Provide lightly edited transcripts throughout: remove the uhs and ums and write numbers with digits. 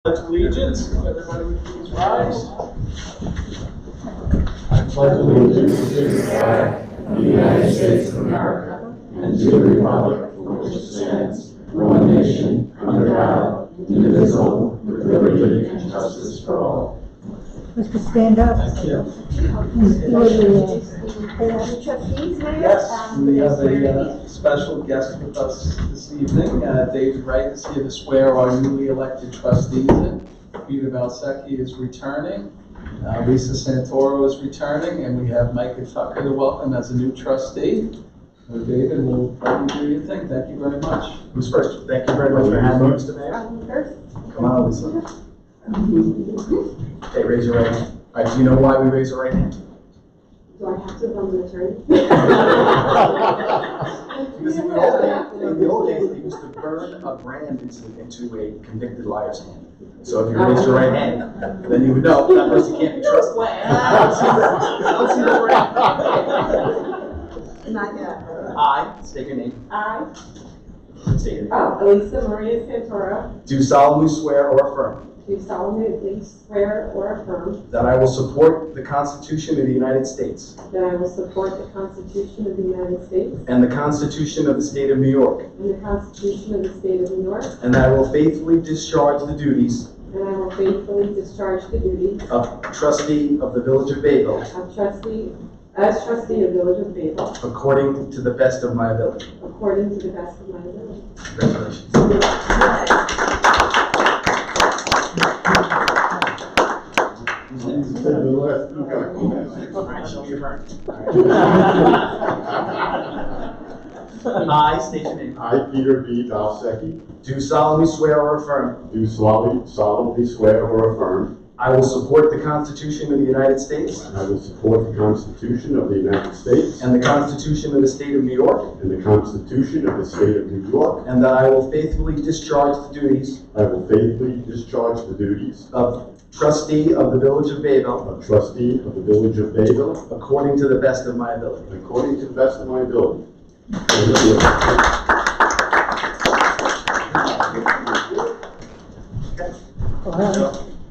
Allegiance, everybody would please rise. I pledge allegiance to the flag of the United States of America and to the republic for which it stands, one nation, under God, indivisible, with liberty and justice for all. Mr. Stand up. Thank you. Trustees, Mayor? Yes, we have a special guest with us this evening. David Wright is here to swear our newly elected trustees in. Peter Valsecchi is returning. Lisa Santoro is returning, and we have Micah Tucker to welcome as a new trustee. So David, we'll let you do your thing. Thank you very much. Who's first? Thank you very much for having me, Mr. Mayor. First. Come on, Lisa. Okay, raise your right hand. All right, do you know why we raise our right hand? Do I have to run the attorney? Because in the old days, they used to burn a brand into a convicted liar's hand. So if you raise your right hand, then you would know that person can't be trusted. Let's see the right. Not yet. I, state your name. I, State your name. Elisa Maria Santoro, Do solemnly swear or affirm do solemnly swear or affirm that I will support the Constitution of the United States that I will support the Constitution of the United States and the Constitution of the State of New York, and the Constitution of the State of New York, and that I will faithfully discharge the duties and I will faithfully discharge the duties of trustee of the Village of Bayville of trustee of Village of Bayville according to the best of my ability. according to the best of my ability. Congratulations. Show me your burn. I state your name. I, Peter B. Valsecchi, Do solemnly swear or affirm do solemnly swear or affirm I will support the Constitution of the United States I will support the Constitution of the United States and the Constitution of the State of New York, and the Constitution of the State of New York. and that I will faithfully discharge the duties I will faithfully discharge the duties of trustee of the Village of Bayville of trustee of the Village of Bayville according to the best of my ability. according to the best of my ability.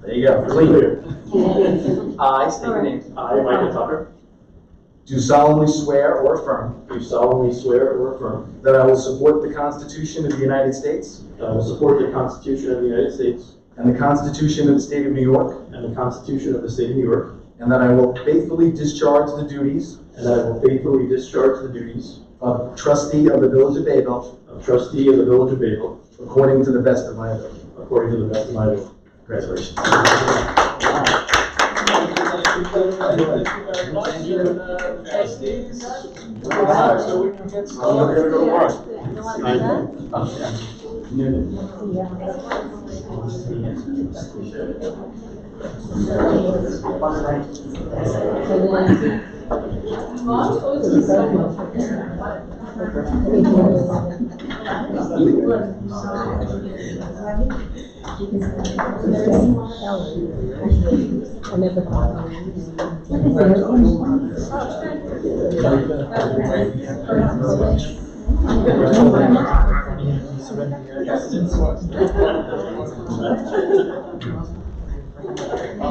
There you go. Clean. I state your name. I, Micah Tucker, Do solemnly swear or affirm do solemnly swear or affirm that I will support the Constitution of the United States that I will support the Constitution of the United States and the Constitution of the State of New York, and the Constitution of the State of New York, and that I will faithfully discharge the duties and that I will faithfully discharge the duties of trustee of the Village of Bayville of trustee of the Village of Bayville according to the best of my ability. according to the best of my ability. Congratulations. Thank you very much. And, trustees, so we can get started. We're gonna go to work.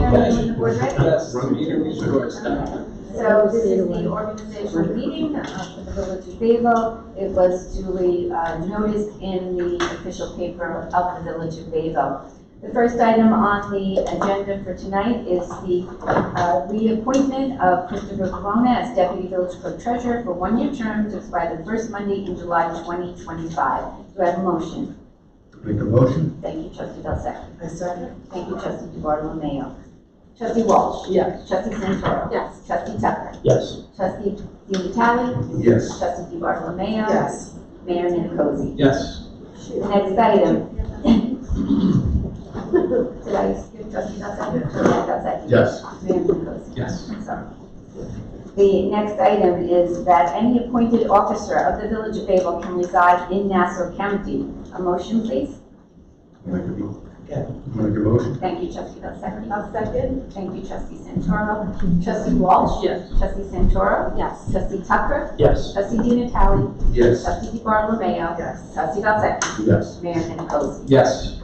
Yes, Peter, it's yours. So this is the organizational meeting for the Village of Bayville. It was duly noticed in the official paper of the Village of Bayville. The first item on the agenda for tonight is the reappointment of Christopher Corona as Deputy Village Clerk Treasurer for one-year term to expire the first Monday in July 2025. Do I have a motion? Make a motion? Thank you, Trustee Belzec. I second. Thank you, Trustee DeBartolomeo. Trustee Walsh. Yes. Trustee Santoro. Yes. Trustee Tucker. Yes. Trustee DiNatale. Yes. Trustee DeBartolomeo. Yes. Mayor Nicosi. Yes. Next item. Did I skip Trustee Belzec? Yes. Mayor Nicosi. Yes. Sorry. The next item is that any appointed officer of the Village of Bayville can reside in Nassau County. A motion, please. Make a motion? Thank you, Trustee Belzec. I'll second. Thank you, Trustee Santoro. Trustee Walsh? Yes. Trustee Santoro? Yes. Trustee Tucker? Yes. Trustee DiNatale? Yes. Trustee DeBartolomeo? Yes. Trustee Belzec? Yes. Mayor Nicosi. Yes.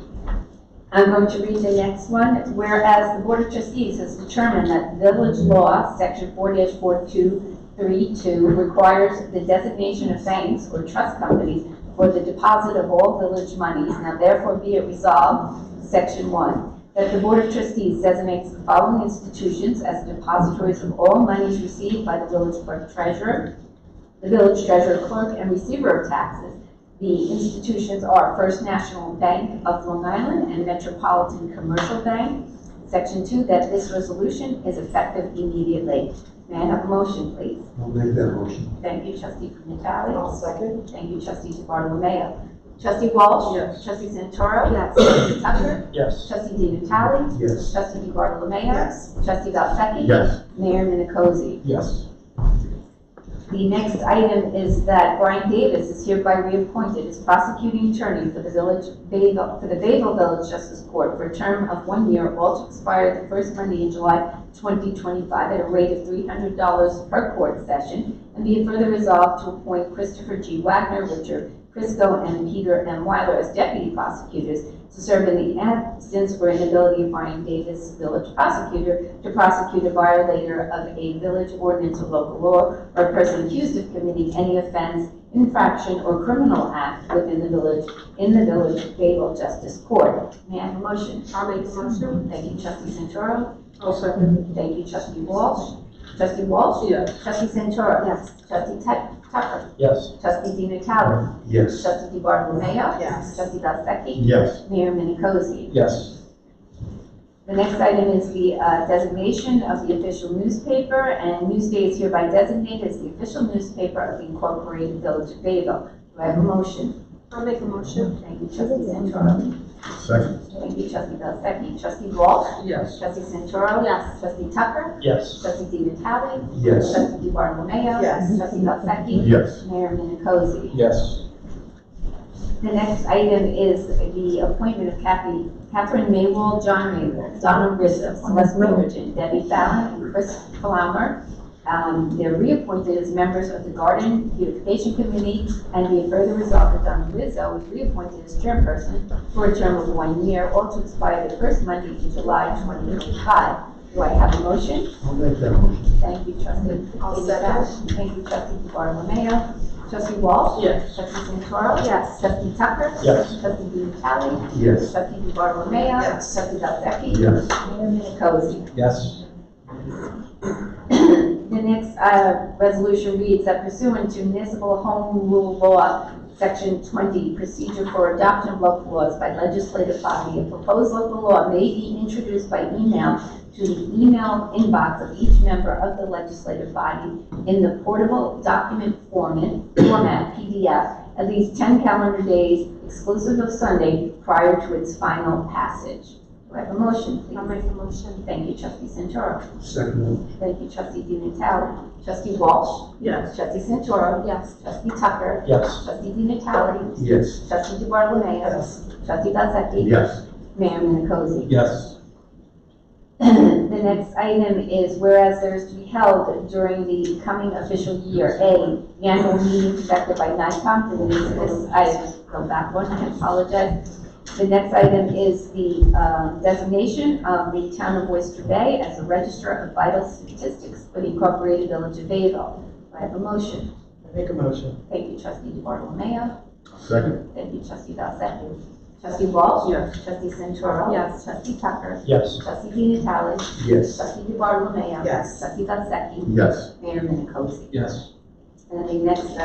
I'm going to read the next one. Whereas the Board of Trustees has determined that Village Law, Section 4-4232, requires the designation of banks or trust companies for the deposit of all village monies. Now therefore be it resolved, Section 1, that the Board of Trustees designates the following institutions as depositories of all monies received by the village clerk treasurer, the village treasurer clerk, and receiver of taxes. The institutions are First National Bank of Long Island and Metropolitan Commercial Bank. Section 2, that this resolution is effective immediately. May I have a motion, please? I'll make that motion. Thank you, Trustee Natale. I'll second. Thank you, Trustee DiBartolomeo. Trustee Walsh? Yes. Trustee Santoro? Yes. Trustee Tucker? Yes. Trustee Di Natale? Yes. Trustee DiBartolomeo? Yes. Trustee Valsecchi? Yes. Mayor Minicozzi? Yes. The next item is that Brian Davis is hereby reappointed as prosecuting attorney for the Bayville Village Justice Court for a term of 1 year, all to expire the first Monday in July 2025 at a rate of $300 per court session, and be it further resolved to appoint Christopher G. Wagner, Richard Crisco, and Peter M. Weiler as deputy prosecutors to serve in the absence or inability of Brian Davis, village prosecutor, to prosecute a violator of a village ordinance or local law, or a person accused of committing any offense, infraction, or criminal act within the village, in the Village Bayville Justice Court. May I have a motion? I'll make the motion. Thank you, Trustee Santoro. I'll second. Thank you, Trustee Walsh. Trustee Walsh? Yes. Trustee Santoro? Yes. Trustee Tucker? Yes. Trustee Di Natale? Yes. Trustee DiBartolomeo? Yes. Trustee Valsecchi? Yes. Mayor Minicozzi? Yes. The next item is the designation of the official newspaper, and Newsday is hereby designated as the official newspaper of the Incorporated Village of Bayville. Do I have a motion? I'll make a motion. Thank you, Trustee Santoro. Second. Thank you, Trustee Valsecchi. Trustee Walsh? Yes. Trustee Santoro? Yes. Trustee Tucker? Yes. Trustee Di Natale? Yes. Trustee DiBartolomeo? Yes. Trustee Valsecchi? Yes. Mayor Minicozzi? Yes. The next item is the appointment of Catherine Maywell, John Maywell, Donna Rizzo, Celeste Winterton, Debbie Fallon, and Chris Palmer. They're reappointed as members of the Garden Beautification Committee, and be it further resolved that Donna Rizzo is reappointed as chairperson for a term of 1 year, all to expire the first Monday in July 2025. Do I have a motion? I'll make that motion. Thank you, Trustee. I'll second. Thank you, Trustee DiBartolomeo. Trustee Walsh? Yes. Trustee Santoro? Yes. Trustee Tucker? Yes. Trustee Di Natale? Yes. Trustee DiBartolomeo? Yes. Trustee Valsecchi? Yes. Mayor Minicozzi? Yes. The next resolution reads that pursuant to Municipal Home Rule Law, Section 20, procedure for adoption of local laws by legislative body, a proposed local law may be introduced by email to the email inbox of each member of the legislative body in the portable document format PDF at least 10 calendar days exclusive of Sunday prior to its final passage. Do I have a motion, please? I'll make the motion. Thank you, Trustee Santoro. Second. Thank you, Trustee Di Natale. Trustee Walsh? Yes. Trustee Santoro? Yes. Trustee Tucker? Yes. Trustee Di Natale? Yes. Trustee DiBartolomeo? Yes. Trustee Valsecchi? Yes. Mayor Minicozzi? Yes. The next item is whereas there is to be held during the coming official year, A, the annual meeting conducted by NICOM, and this, I go back one, I apologize. The next item is the designation of the town of Oyster Bay as a register of vital statistics for the Incorporated Village of Bayville. Do I have a motion? Make a motion. Thank you, Trustee DiBartolomeo. Second. Thank you, Trustee Valsecchi. Trustee Walsh? Yes. Trustee Santoro? Yes. Trustee Tucker? Yes. Trustee Di Natale? Yes. Trustee DiBartolomeo? Yes. Trustee Valsecchi? Yes. Mayor Minicozzi? Yes. And the next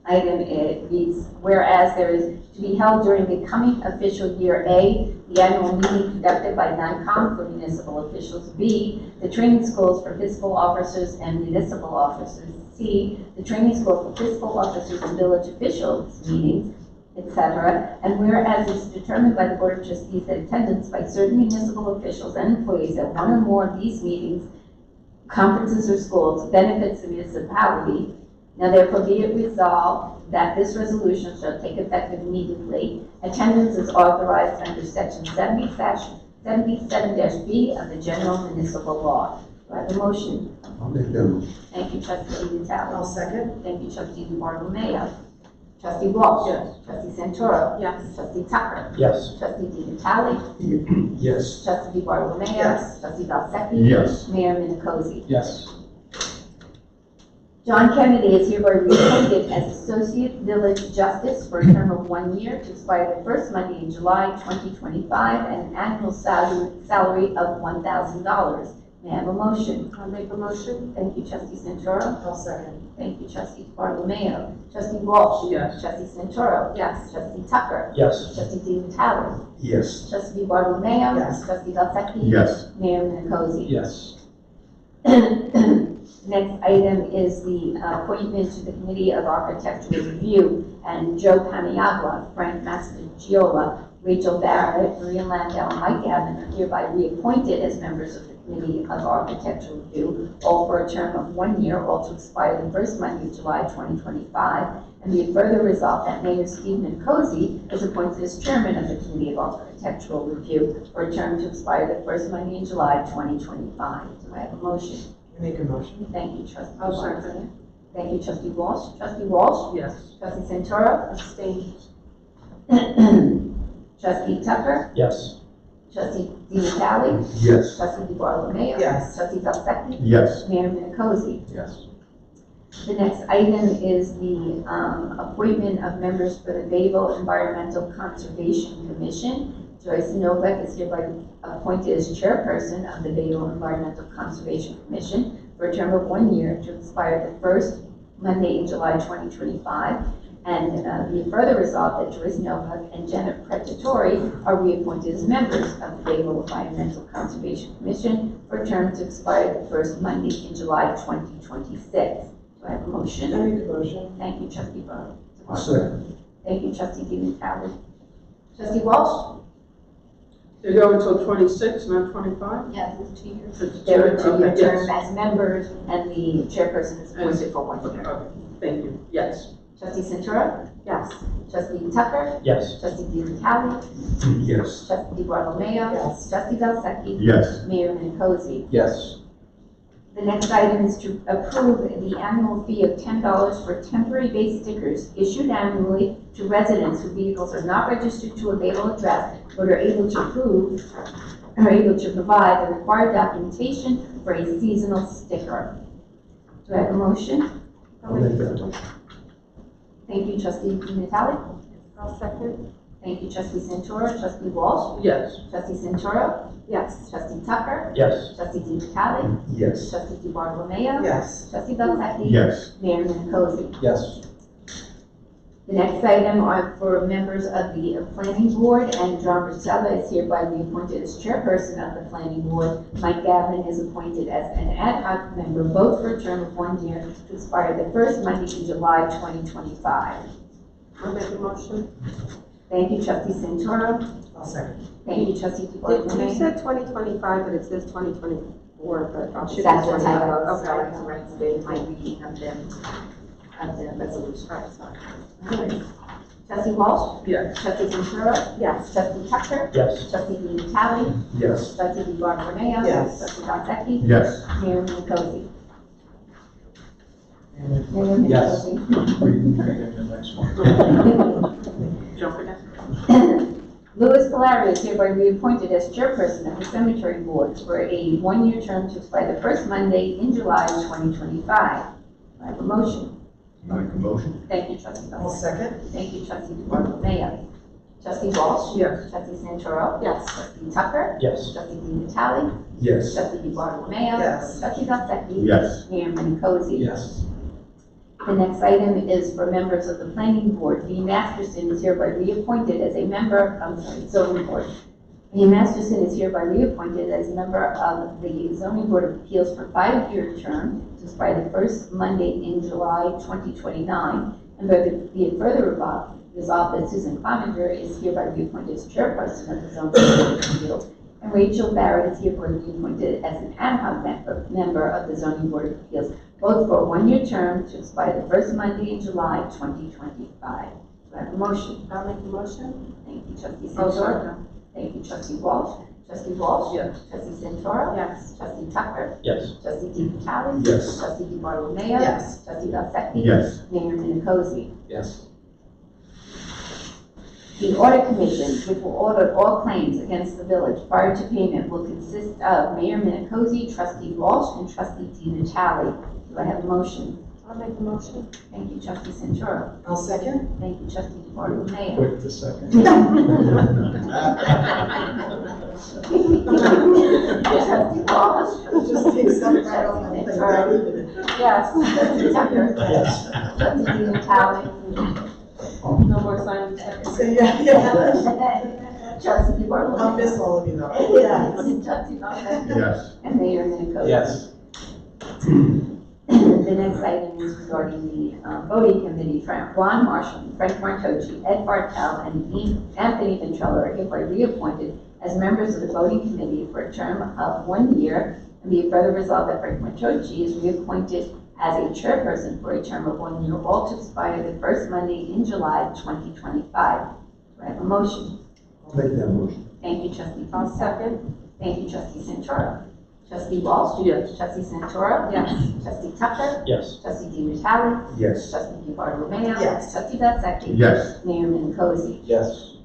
item it reads, whereas there is to be held during the coming official year, A, the annual meeting conducted by NICOM for municipal officials, B, the training schools for fiscal officers and municipal officers, C, the training school for fiscal officers and village officials meetings, etc. And whereas it's determined by the Board of Trustees that attendance by certain municipal officials and employees at one or more of these meetings, conferences, or schools benefits the municipality. Now therefore be it resolved that this resolution shall take effect immediately. Attendance is authorized under section 77-B of the general municipal law. Do I have a motion? I'll make that motion. Thank you, Trustee Natale. I'll second. Thank you, Trustee DiBartolomeo. Trustee Walsh. Yes. Trustee Santoro. Yes. Trustee Tucker. Yes. Trustee Di Natale. Yes. Trustee Bartolomeo. Yes. Trustee Valsecchi. Yes. Mayor Minicozzi. Yes. John Kennedy is hereby reappointed as Associate Village Justice for a term of 1 year to expire the first Monday in July 2025 at an annual salary of $1,000. May I have a motion? I'll make a motion. Thank you, Trustee Santoro. I'll second. Thank you, Trustee Bartolomeo. Trustee Walsh. Yes. Trustee Santoro. Yes. Trustee Tucker. Yes. Trustee Di Natale. Yes. Trustee Bartolomeo. Yes. Trustee Valsecchi. Yes. Mayor Minicozzi. Yes. Next item is the appointment to the Committee of Architectural Review, and Joe Paniagua, Frank Mastragiola, Rachel Barrett, Maria Landau, and Mike Gavin are hereby reappointed as members of the Committee of Architectural Review, all for a term of 1 year, all to expire the first Monday of July 2025. And be it further resolved that Mayor Steve Nicosi is appointed as Chairman of the Committee of Architectural Review for a term to expire the first Monday in July 2025. Do I have a motion? Make a motion. Thank you, Trustee I'll Bartolomeo. second. Thank you, Trustee Walsh. Trustee Walsh? Yes. Trustee Santoro? Abstain. Trustee Tucker? Yes. Trustee Di Natale? Yes. Trustee Bartolomeo? Yes. Trustee Valsecchi? Yes. Mayor Minicozzi? Yes. The next item is the appointment of members for the Bayville Environmental Conservation Commission. Joyce Novak is hereby appointed as chairperson of the Bayville Environmental Conservation Commission for a term of 1 year to expire the first Monday in July 2025. And be further resolved that Joyce Novak and Jenna Pretatori are reappointed as members of the Bayville Environmental Conservation Commission for a term to expire the first Monday in July 2026. Do I have a motion? I make a motion. Thank you, Trustee Barr. Second. Thank you, Trustee Di Natale. Trustee Walsh? They go until 26, not 25? Yes, it's 2 years. It's There are two, 2 year okay, yes. term as members, and the chairperson is appointed for 1 year. Okay, thank you. Yes. Trustee Centura? Yes. Trustee Tucker? Yes. Trustee Di Natale? Yes. Trustee Bartolomeo? Yes. Trustee Valsecchi? Yes. Mayor Minicozzi? Yes. The next item is to approve the annual fee of $10 for temporary base stickers issued annually to residents whose vehicles are not registered to a Bayville address but are able to provide the required documentation for a seasonal sticker. Do I have a motion? I'll make that motion. Thank you, Trustee Di Natale. I'll second. Thank you, Trustee Santoro. Trustee Walsh? Yes. Trustee Santoro? Yes. Trustee Tucker? Yes. Trustee Di Natale? Yes. Trustee Di Bartolomeo? Yes. Trustee Valsecchi? Yes. Mayor Minicozzi? Yes. The next item are for members of the Planning Board, and John Rosella is hereby reappointed as chairperson of the Planning Board. Mike Gavin is appointed as an ad hoc member, both for a term of 1 year to expire the first Monday in July 2025. I'll make a motion. Thank you, Trustee Santoro. I'll second. Thank you, Trustee You DeBartolome. said 2025, but it says 2024, but I'll shoot That's you the 25. typo, Okay. sorry, to write today, my reading of the resolution. Alright. Trustee Walsh? Yes. Trustee Santoro? Yes. Trustee Tucker? Yes. Trustee Di Natale? Yes. Trustee Di Bartolomeo? Yes. Trustee Valsecchi? Yes. Mayor Minicozzi? Yes. Mayor The next one. Jump again. Louis Polari is hereby reappointed as chairperson of the Cemetery Board for a 1-year term to expire the first Monday in July 2025. I have a motion. Make a motion. Thank you, Trustee I'll Valsecchi. second. Thank you, Trustee DeBartolomeo. Trustee Walsh? Yes. Trustee Santoro? Yes. Trustee Tucker? Yes. Trustee Di Natale? Yes. Trustee DeBartolomeo? Yes. Trustee Valsecchi? Yes. Mayor Minicozzi? Yes. The next item is for members of the Planning Board. V. Masterson is hereby reappointed as a member, Zoning Board. V. Masterson is hereby reappointed as a member of the Zoning Board of Appeals for a 5-year term to expire the first Monday in July 2029. And be it further resolved that Susan Clemenger is hereby reappointed as chairperson of the Zoning Board of Appeals. And Rachel Barrett is hereby reappointed as an ad hoc member of the Zoning Board of Appeals, both for a 1-year term to expire the first Monday in July 2025. Do I have a motion? I'll make the motion. Thank you, Trustee I'll Santoro. second. Thank you, Trustee Walsh. Trustee Walsh? Yes. Trustee Santoro? Yes. Trustee Tucker? Yes. Trustee Di Natale? Yes. Trustee Di Bartolomeo? Yes. Trustee Valsecchi? Yes. Mayor Minicozzi? Yes. The Audit Commission, which will audit all claims against the village prior to payment, will consist of Mayor Minicozy, Trustee Walsh, and Trustee Di Natale. Do I have a motion? I'll make the motion. Thank you, Trustee Centura. I'll second. Thank you, Trustee DeBartolomeo. Quick to second. Trustee Walsh. Just take something right off my plate. Centura. Yes. Trustee Tucker. Yes. Trustee Di Natale. No more signing checks. So, yeah. Trustee DeBartolomeo. I'll miss all of you though. Yes. Trustee Tucker. Yes. And Mayor Minicozy. Yes. The next item is regarding the voting committee. Ron Marshall, Frank Martocci, Ed Bartel, and Anthony Ventrella are hereby reappointed as members of the voting committee for a term of 1 year, and be it further resolved that Frank Martocci is reappointed as a chairperson for a term of 1 year, all to expire the first Monday in July 2025. Do I have a motion? I'll make that motion. Thank you, Trustee I'll Foster. second. Thank you, Trustee Centura. Trustee Walsh? Yes. Trustee Centura? Yes. Trustee Tucker? Yes. Trustee Di Natale? Yes. Trustee DeBartolomeo? Yes. Trustee Valsecchi? Yes. Mayor Minicozy? Yes.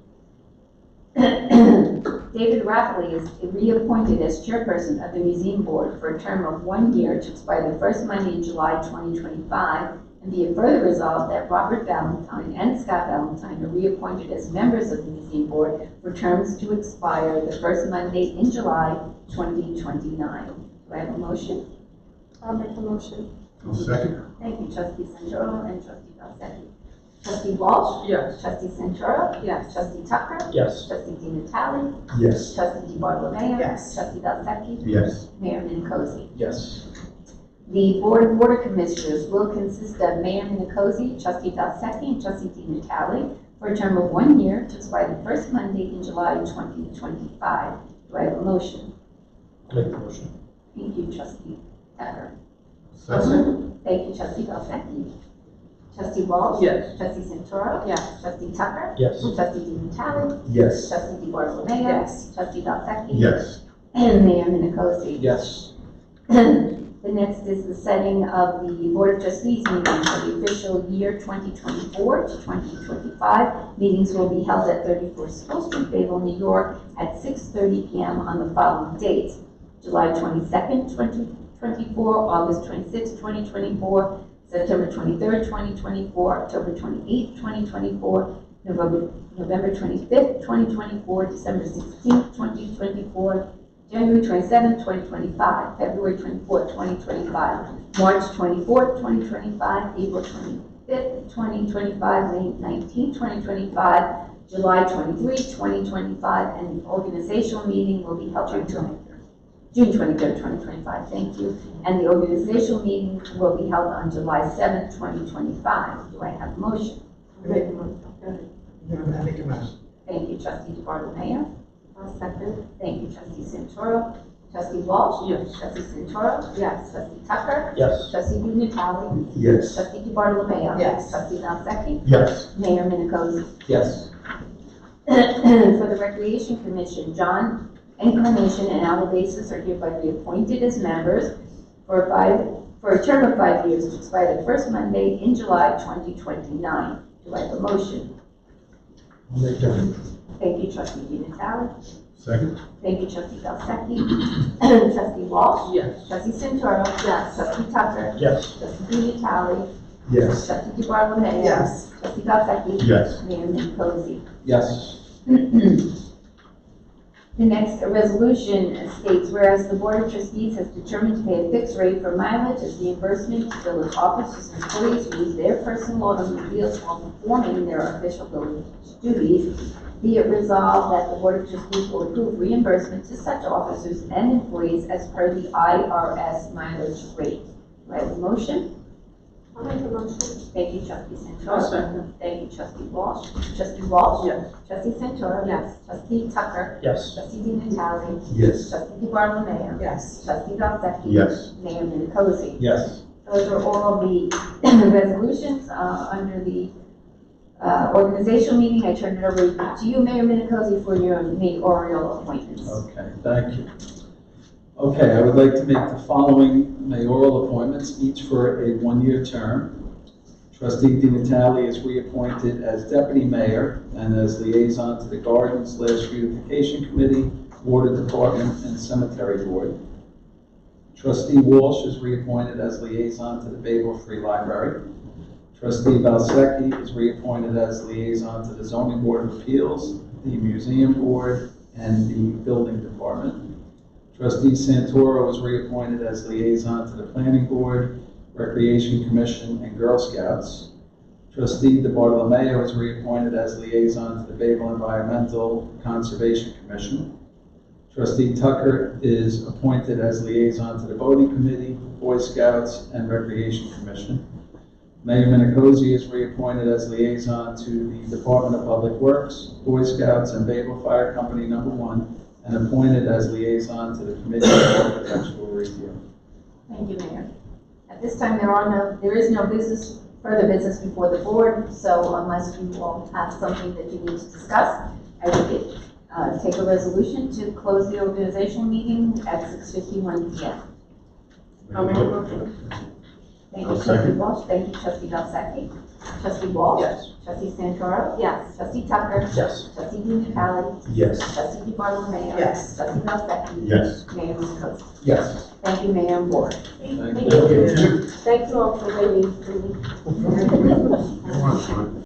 David Rafferty is reappointed as chairperson of the museum board for a term of 1 year to expire the first Monday in July 2025, and be it further resolved that Robert Valentine and Scott Valentine are reappointed as members of the museum board for terms to expire the first Monday in July 2029. Do I have a motion? I'll make the motion. I'll second. Thank you, Trustee Centura and Trustee Valsecchi. Trustee Walsh? Yes. Trustee Centura? Yes. Trustee Tucker? Yes. Trustee Di Natale? Yes. Trustee DeBartolomeo? Yes. Trustee Valsecchi? Yes. Mayor Minicozy? Yes. The Board of Water Commissioners will consist of Mayor Minicozy, Trustee Valsecchi, and Trustee Di Natale for a term of 1 year to expire the first Monday in July 2025. Do I have a motion? I'll make the motion. Thank you, Trustee Tucker. Second. Thank you, Trustee Valsecchi. Trustee Walsh? Yes. Trustee Centura? Yes. Trustee Tucker? Yes. Trustee Di Natale? Yes. Trustee DeBartolomeo? Yes. Trustee Valsecchi? Yes. And Mayor Minicozy? Yes. The next is the setting of the Board of Trustees meetings for the official year 2024 to 2025. Meetings will be held at 34 School Street, Bayville, New York, at 6:30 p.m. on the following dates: July 22nd, 2024, August 26th, 2024, September 23rd, 2024, October 28th, 2024, November 25th, 2024, December 16th, 2024, January 27th, 2025, February 24th, 2025, March 24th, 2025, April 25th, 2025, May 19th, 2025, July 23rd, 2025, and the organizational meeting will be held June 23rd, 2025, thank you. And the organizational meeting will be held on July 7th, 2025. Do I have a motion? I make a motion. Thank you, Trustee DeBartolomeo. I'll second. Thank you, Trustee Centura. Trustee Walsh? Yes. Trustee Centura? Yes. Trustee Tucker? Yes. Trustee Di Natale? Yes. Trustee DeBartolomeo? Yes. Trustee Valsecchi? Yes. Mayor Minicozy? Yes. For the Recreation Commission, John Inclination and Al Basis are hereby reappointed as members for a term of 5 years to expire the first Monday in July 2029. Do I have a motion? I'll make that motion. Thank you, Trustee Di Natale. Second. Thank you, Trustee Valsecchi. Trustee Walsh? Yes. Trustee Centura? Yes. Trustee Tucker? Yes. Trustee Di Natale? Yes. Trustee DeBartolomeo? Yes. Trustee Valsecchi? Yes. Mayor Minicozy? Yes. The next resolution states, whereas the Board of Trustees has determined to pay a fixed rate for mileage as reimbursement to village officers and employees who use their personal automobiles while performing their official village duties, be it resolved that the Board of Trustees will approve reimbursement to such officers and employees as per the IRS mileage rate. Do I have a motion? I'll make the motion. Thank you, Trustee I'll Centura. second. Thank you, Trustee Walsh. Trustee Walsh? Yes. Trustee Centura? Yes. Trustee Tucker? Yes. Trustee Di Natale? Yes. Trustee DeBartolomeo? Yes. Trustee Valsecchi? Yes. Mayor Minicozy? Yes. Those are all of the resolutions under the organizational meeting. I turn it over to you, Mayor Minicozy, for your mayoral appointments. Okay, thank you. Okay, I would like to make the following mayoral appointments, each for a 1-year term. Trustee Di Natale is reappointed as deputy mayor and as liaison to the Gardens/Beautification Committee, Water Department, and Cemetery Board. Trustee Walsh is reappointed as liaison to the Bayville Free Library. Trustee Valsecchi is reappointed as liaison to the Zoning Board of Appeals, the Museum Board, and the Building Department. Trustee Santoro is reappointed as liaison to the Planning Board, Recreation Commission, and Girl Scouts. Trustee DeBartolomeo is reappointed as liaison to the Bayville Environmental Conservation Commission. Trustee Tucker is appointed as liaison to the Voting Committee, Boy Scouts, and Recreation Commission. Mayor Minicozy is reappointed as liaison to the Department of Public Works, Boy Scouts, and Bayville Fire Company No. 1, and appointed as liaison to the Committee on Architectural Review. Thank you, Mayor. At this time, there is no further business before the board, so unless you all have something that you need to discuss, I would take a resolution to close the organizational meeting at 6:51 p.m. I'll make a motion. Thank you, I'll Trustee second. Walsh. Thank you, Trustee Valsecchi. Trustee Walsh. Yes. Trustee Santoro. Yes. Trustee Tucker. Yes. Trustee Di Natale. Yes. Trustee DeBartolomeo. Yes. Trustee Valsecchi. Yes. Mayor Minicozy. Yes. Thank you, Mayor and Board. Thank Thank you. you. Thank you all for waiting.